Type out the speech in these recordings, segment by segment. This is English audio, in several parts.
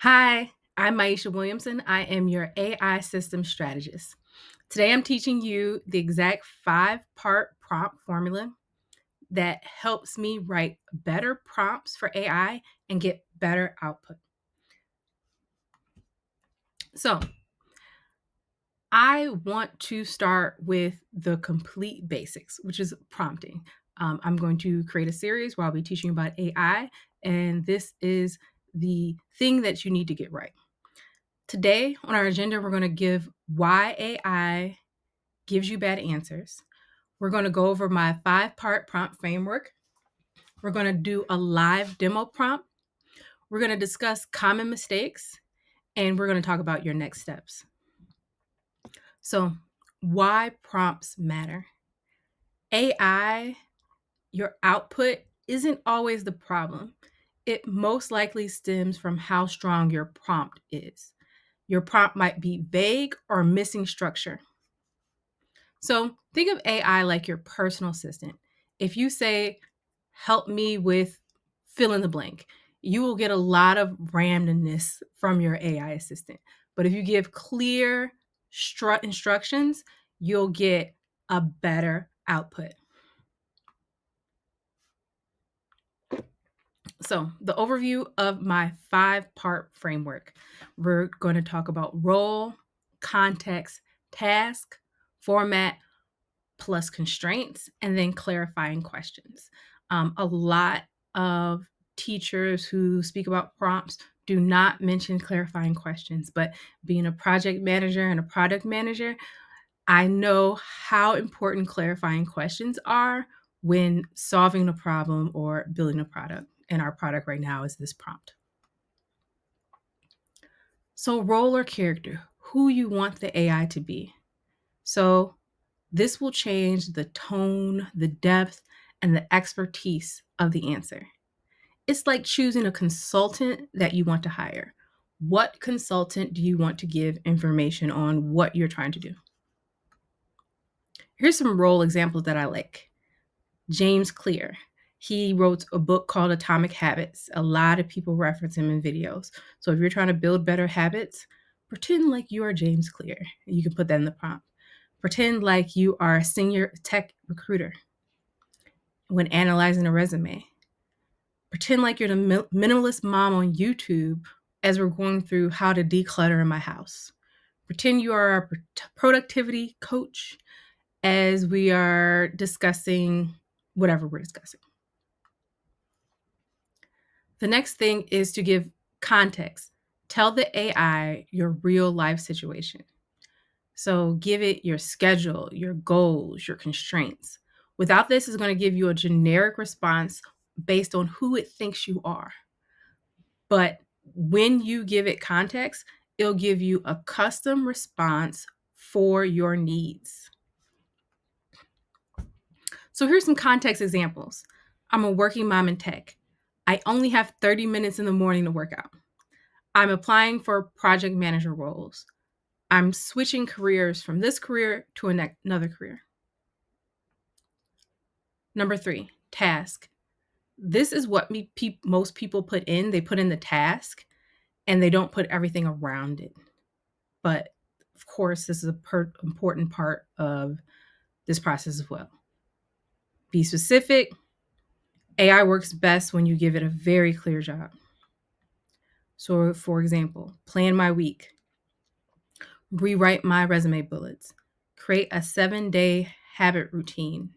Hi, I'm Maisha Williamson. I am your AI system strategist. Today I'm teaching you the exact 5-part prompt formula that helps me write better prompts for AI and get better output. So, I want to start with the complete basics, which is prompting. I'm going to create a series where I'll be teaching about AI, and this is the thing that you need to get right. Today on our agenda, we're going to give why AI gives you bad answers. We're going to go over my 5-part prompt framework. We're going to do a live demo prompt. We're going to discuss common mistakes, and we're going to talk about your next steps. So, why prompts matter? AI, your output isn't always the problem. It most likely stems from how strong your prompt is. Your prompt might be vague or missing structure. So think of AI like your personal assistant. If you say, help me with fill in the blank, you will get a lot of randomness from your AI assistant. But if you give clear instructions, you'll get a better output. So, the overview of my 5-part framework, we're going to talk about role, context, task, format, plus constraints, and then clarifying questions. A lot of teachers who speak about prompts do not mention clarifying questions, but being a project manager and a product manager, I know how important clarifying questions are when solving a problem or building a product. And our product right now is this prompt. So, role or character, who you want the AI to be. So, this will change the tone, the depth, and the expertise of the answer. It's like choosing a consultant that you want to hire. What consultant do you want to give information on what you're trying to do? Here's some role examples that I like. James Clear. He wrote a book called Atomic Habits. A lot of people reference him in videos. So if you're trying to build better habits, pretend like you are James Clear. You can put that in the prompt. Pretend like you are a senior tech recruiter when analyzing a resume. Pretend like you're the minimalist mom on YouTube as we're going through how to declutter in my house. Pretend you are a productivity coach as we are discussing whatever we're discussing. The next thing is to give context. Tell the AI your real life situation. So give it your schedule, your goals, your constraints. Without this, it's going to give you a generic response based on who it thinks you are. But when you give it context, it'll give you a custom response for your needs. So here's some context examples. I'm a working mom in tech. I only have 30 minutes in the morning to work out. I'm applying for project manager roles. I'm switching careers from this career to another career. Number 3, task. This is what most people put in. They put in the task and they don't put everything around it. But of course, this is an important part of this process as well. Be specific. AI works best when you give it a very clear job. So, for example, plan my week, rewrite my resume bullets, create a 7-day habit routine.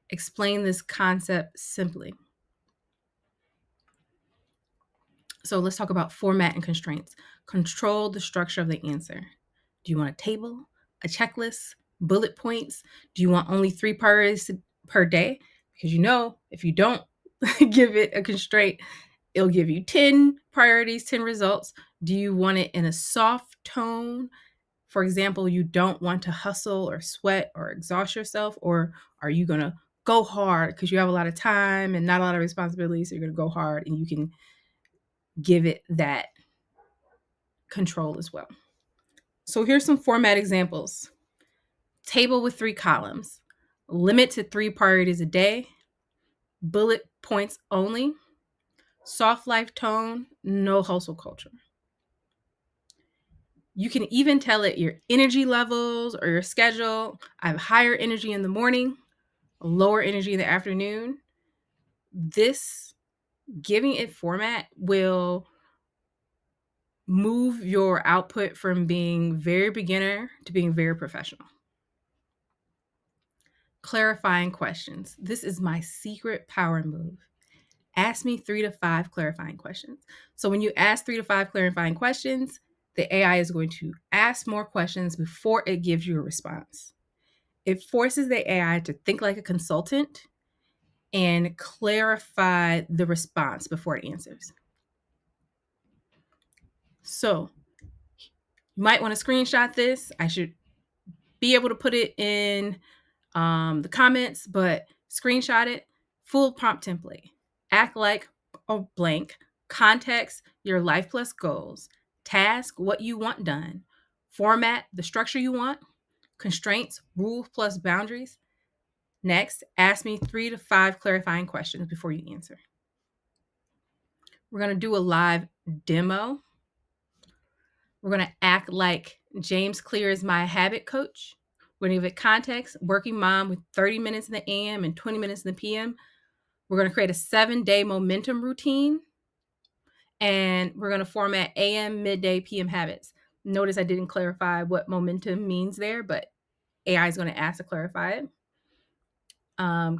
Explain this concept simply. So let's talk about format and constraints. Control the structure of the answer. Do you want a table, a checklist, bullet points? Do you want only 3 priorities per day? Because if you don't give it a constraint, it'll give you 10 priorities, 10 results. Do you want it in a soft tone? For example, you don't want to hustle or sweat or exhaust yourself, or are you going to go hard because you have a lot of time and not a lot of responsibilities? So you're going to go hard and you can give it that control as well. So here's some format examples. Table with 3 columns, limit to 3 priorities a day, bullet points only, soft life tone, no hustle culture. You can even tell it your energy levels or your schedule. I have higher energy in the morning, lower energy in the afternoon. This giving it format will move your output from being very beginner to being very professional. Clarifying questions. This is my secret power move. Ask me 3 to 5 clarifying questions. So when you ask 3 to 5 clarifying questions, the AI is going to ask more questions before it gives you a response. It forces the AI to think like a consultant and clarify the response before it answers. So you might want to screenshot this. I should be able to put it in the comments, but screenshot it. Full prompt template. Act like a blank. Context, your life plus goals. Task, what you want done. Format, the structure you want. Constraints, rules plus boundaries. Next, ask me 3 to 5 clarifying questions before you answer. We're going to do a live demo. We're going to act like James Clear is my habit coach. We're going to give it context, working mom with 30 minutes in the AM and 20 minutes in the PM. We're going to create a 7-day momentum routine. And we're going to format AM, midday, PM habits. Notice I didn't clarify what momentum means there, but AI is going to ask to clarify it.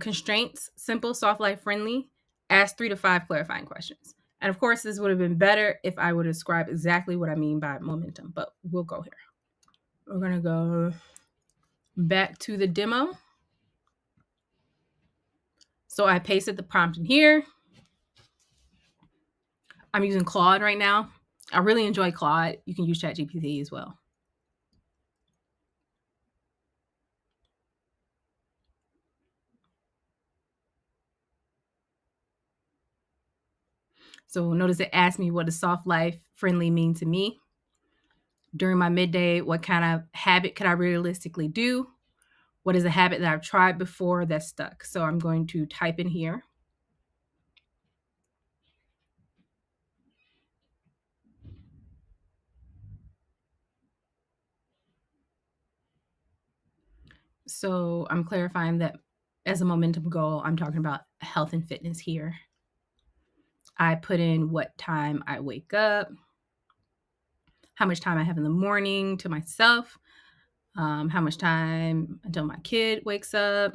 Constraints, simple, soft life friendly. Ask 3 to 5 clarifying questions. And of course, this would have been better if I would describe exactly what I mean by momentum, but we'll go here. We're going to go back to the demo. So I pasted the prompt in here. I'm using Claude right now. I really enjoy Claude. You can use ChatGPT as well. So notice it asked me what does soft life friendly mean to me. During my midday, what kind of habit could I realistically do? What is a habit that I've tried before that's stuck? So I'm going to type in here. So I'm clarifying that as a momentum goal, I'm talking about health and fitness here. I put in what time I wake up, how much time I have in the morning to myself, how much time until my kid wakes up.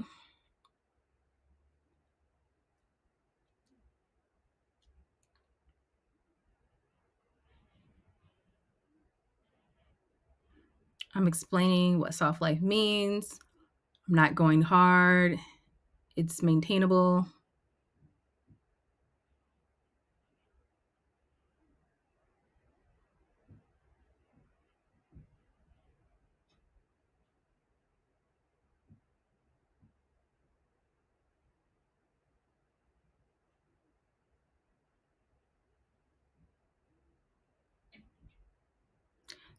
I'm explaining what soft life means. I'm not going hard. It's maintainable.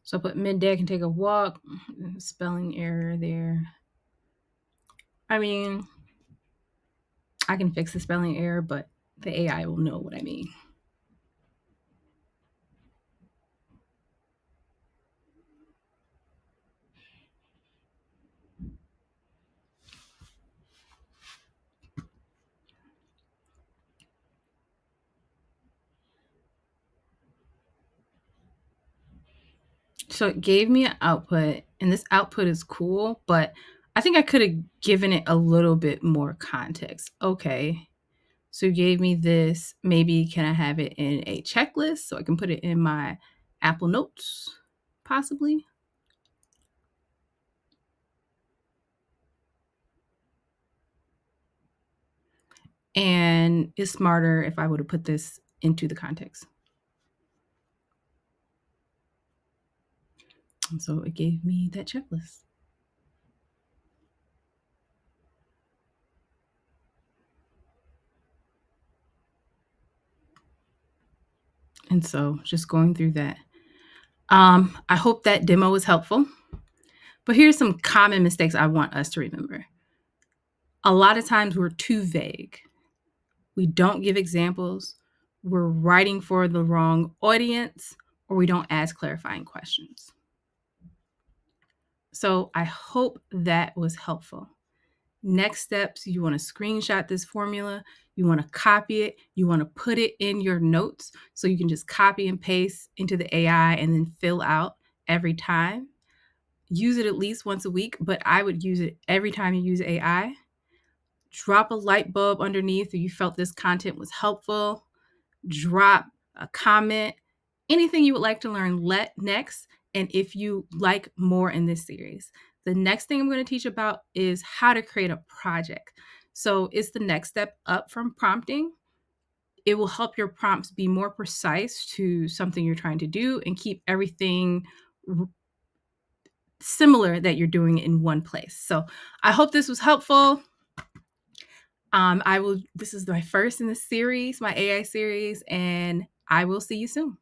So I put midday, I can take a walk. Spelling error there. I mean, I can fix the spelling error, but the AI will know what I mean. So it gave me an output, and this output is cool, but I think I could have given it a little bit more context. Okay. So you gave me this. Maybe can I have it in a checklist so I can put it in my Apple Notes, possibly? And it's smarter if I would have put this into the context. And so it gave me that checklist. And so just going through that. I hope that demo was helpful. But here's some common mistakes I want us to remember. A lot of times we're too vague. We don't give examples. we're writing for the wrong audience, or we don't ask clarifying questions. So I hope that was helpful. Next steps, you want to screenshot this formula, you want to copy it, you want to put it in your notes so you can just copy and paste into the AI and then fill out every time. Use it at least once a week, but I would use it every time you use AI. Drop a light bulb underneath if you felt this content was helpful. Drop a comment, anything you would like to learn next, and if you like more in this series. The next thing I'm going to teach about is how to create a project. So it's the next step up from prompting. It will help your prompts be more precise to something you're trying to do and keep everything similar that you're doing in one place. So I hope this was helpful. This is my first in this series, my AI series, and I will see you soon.